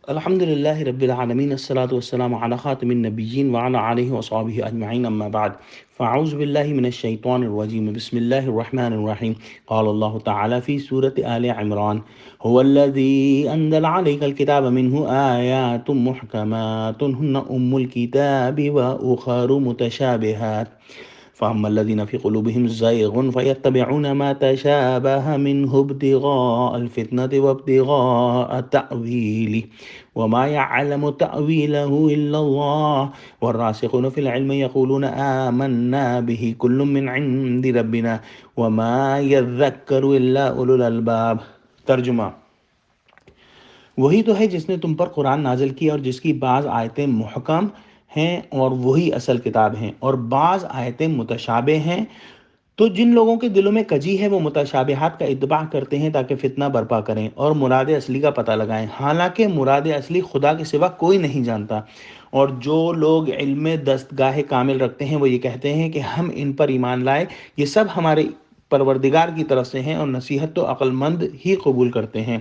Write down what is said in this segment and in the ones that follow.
الحمد لله رب العالمين، الصلاة والسلام على خاتم النبيين وعلى آله وصحبه أجمعين، أما بعد فأعوذ بالله من الشيطان الرجيم. بسم الله الرحمن الرحيم. قال الله تعالى في سورة آل عمران: هو الذي أنزل عليك الكتاب منه آيات محكمات هن أم الكتاب وأخر متشابهات فأما الذين في قلوبهم زيغ فيتبعون ما تشابه منه ابتغاء الفتنة وابتغاء تأويله وما يعلم تأويله إلا الله والراسخون في العلم يقولون آمنا به كل من عند ربنا وما يذكر إلا أولو الألباب. ترجمہ: وہی تو ہے جس نے تم پر قرآن نازل کیا اور جس کی بعض آیتیں محکم ہیں اور وہی اصل کتاب ہیں، اور بعض آیتیں متشابہ ہیں. تو جن لوگوں کے دلوں میں کجی ہے وہ متشابہات کا اتباع کرتے ہیں تاکہ فتنہ برپا کریں اور مراد اصلی کا پتہ لگائیں، حالانکہ مراد اصلی خدا کے سوا کوئی نہیں جانتا. اور جو لوگ علم دستگاہ کامل رکھتے ہیں وہ یہ کہتے ہیں کہ ہم ان پر ایمان لائے، یہ سب ہمارے پروردگار کی طرف سے ہیں اور نصیحت تو عقل مند ہی قبول کرتے ہیں.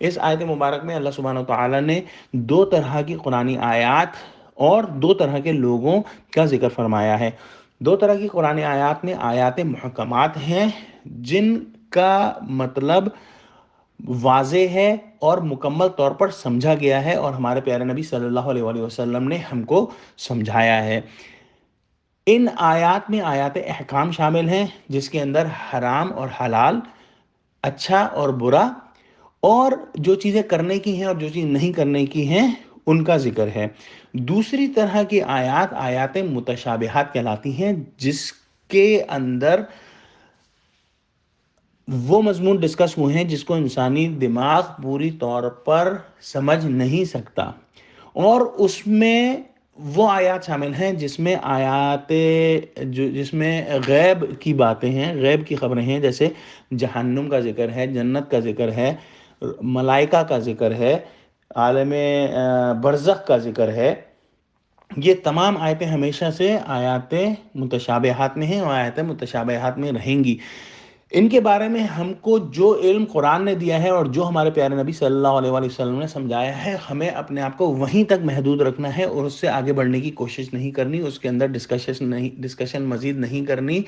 اس آیت مبارک میں اللہ سبحانہ وتعالی نے دو طرح کی قرآنی آیات اور دو طرح کے لوگوں کا ذکر فرمایا ہے. دو طرح کی قرآن آیات میں آیات محکمات ہیں جن کا مطلب واضح ہے اور مکمل طور پر سمجھا گیا ہے اور ہمارے پیارے نبی صلی اللہ علیہ وآلہ وسلم نے ہم کو سمجھایا ہے. ان آیات میں آیات احکام شامل ہیں جس کے اندر حرام اور حلال، اچھا اور برا، اور جو چیزیں کرنے کی ہیں اور جو چیز نہیں کرنے کی ہیں ان کا ذکر ہے. دوسری طرح کی آیات آیات متشابہات کہلاتی ہیں جس کے اندر وہ مضمون ڈسکس ہوئے ہیں جس کو انسانی دماغ پوری طور پر سمجھ نہیں سکتا، اور اس میں وہ آیات شامل ہیں جس میں جس میں غیب کی باتیں ہیں، غیب کی خبریں ہیں، جیسے جہنم کا ذکر ہے، جنت کا ذکر ہے، ملائکہ کا ذکر ہے، عالم برزخ کا ذکر ہے. یہ تمام آیتیں ہمیشہ سے آیات متشابہات میں ہیں اور آیات متشابہات میں رہیں گی. ان کے بارے میں ہم کو جو علم قرآن نے دیا ہے اور جو ہمارے پیارے نبی صلی اللہ علیہ وآلہ وسلم نے سمجھایا ہے، ہمیں اپنے آپ کو وہیں تک محدود رکھنا ہے اور اس سے آگے بڑھنے کی کوشش نہیں کرنی، اس کے اندر ڈسکشن مزید نہیں کرنی،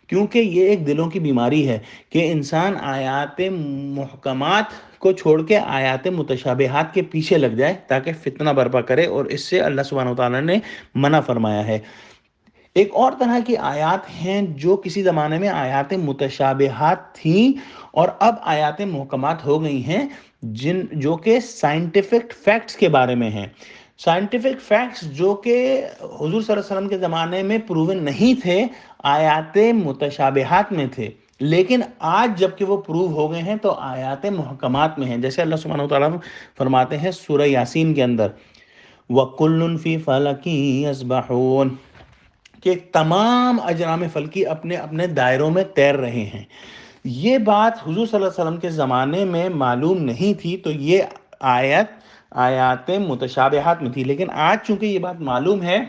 کیونکہ یہ ایک دلوں کی بیماری ہے کہ انسان آیات محکمات کو چھوڑ کے آیات متشابہات کے پیچھے لگ جائے تاکہ فتنہ برپا کرے، اور اس سے اللہ سبحانہ وتعالی نے منع فرمایا ہے. ایک اور طرح کی آیات ہیں جو کسی زمانے میں آیات متشابہات تھیں اور اب آیات محکمات ہو گئی ہیں، جو کہ سائنٹیفک فیکٹس کے بارے میں ہیں. سائنٹیفک فیکٹس جو کہ حضور صلی اللہ علیہ وسلم کے زمانے میں پروون نہیں تھے، آیات متشابہات میں تھے، لیکن آج جب کہ وہ پروو ہو گئے ہیں تو آیات محکمات میں ہیں. جیسے اللہ سبحانہ وتعالیٰ فرماتے ہیں سورہ یاسین کے اندر: وَكُلٌّ فِي فَلَكٍ يَسْبَحُونَ، کہ تمام اجرام فلکی اپنے اپنے دائروں میں تیر رہے ہیں. یہ بات حضور صلی اللہ علیہ وسلم کے زمانے میں معلوم نہیں تھی تو یہ آیات متشابہات میں تھی، لیکن آج چونکہ یہ بات معلوم ہے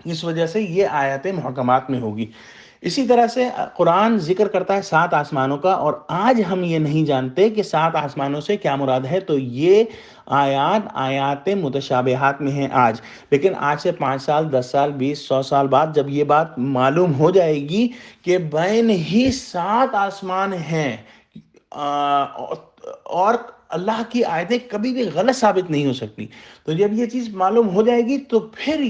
اس وجہ سے یہ آیات محکمات میں ہوگی. اسی طرح سے قرآن ذکر کرتا ہے 7 آسمانوں کا، اور آج ہم یہ نہیں جانتے کہ 7 آسمانوں سے کیا مراد ہے، تو یہ آیات متشابہات میں ہیں آج. لیکن آج سے 5 سال، 10 سال، 20، 100 سال بعد جب یہ بات معلوم ہو جائے گی کہ بین ہی 7 آسمان ہیں اور اللہ کی آیتیں کبھی بھی غلط ثابت نہیں ہو سکتی، تو جب یہ چیز معلوم ہو جائے گی تو پھر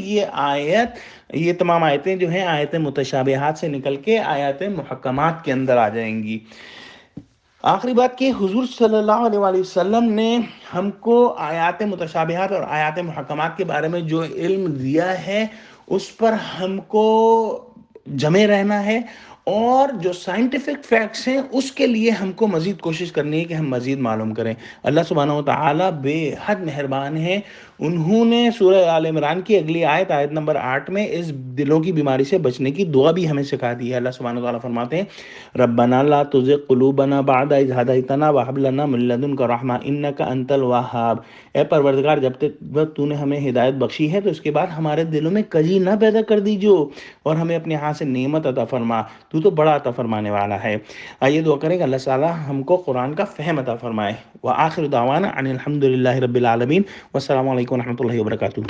یہ تمام آیتیں جو ہیں آیت متشابہات سے نکل کے آیات محکمات کے اندر آ جائیں گی. آخری بات کہ حضور صلی اللہ علیہ وآلہ وسلم نے ہم کو آیات متشابہات اور آیات محکمات کے بارے میں جو علم دیا ہے اس پر ہم کو جمے رہنا ہے، اور جو سائنٹیفک فیکٹس ہیں اس کے لیے ہم کو مزید کوشش کرنی ہے کہ ہم مزید معلوم کریں. اللہ سبحانہ وتعالی بے حد مہربان ہیں. انہوں نے سورہ آل عمران کی اگلی آیت نمبر 8 میں اس دلوں کی بیماری سے بچنے کی دعا بھی ہمیں سکھا دی ہے. اللہ سبحانہ وتعالی فرماتے ہیں: ربنا لا تزغ قلوبنا بعد اذ هديتنا وهب لنا من لدنك رحمة انك انت الوهاب. اے پروردگار، جب تک تو نے ہمیں ہدایت بخشی ہے تو اس کے بعد ہمارے دلوں میں کجی نہ پیدا کر دیجو اور ہمیں اپنے ہاتھ سے نعمت عطا فرما، تو بڑا عطا فرمانے والا ہے۔ آئیے دعا کریں کہ اللہ تعالیٰ ہم کو قرآن کا فہم عطا فرمائے۔ وآخر دعوانا ان الحمد للہ رب العالمین، والسلام علیکم ورحمۃ اللہ وبرکاتہ۔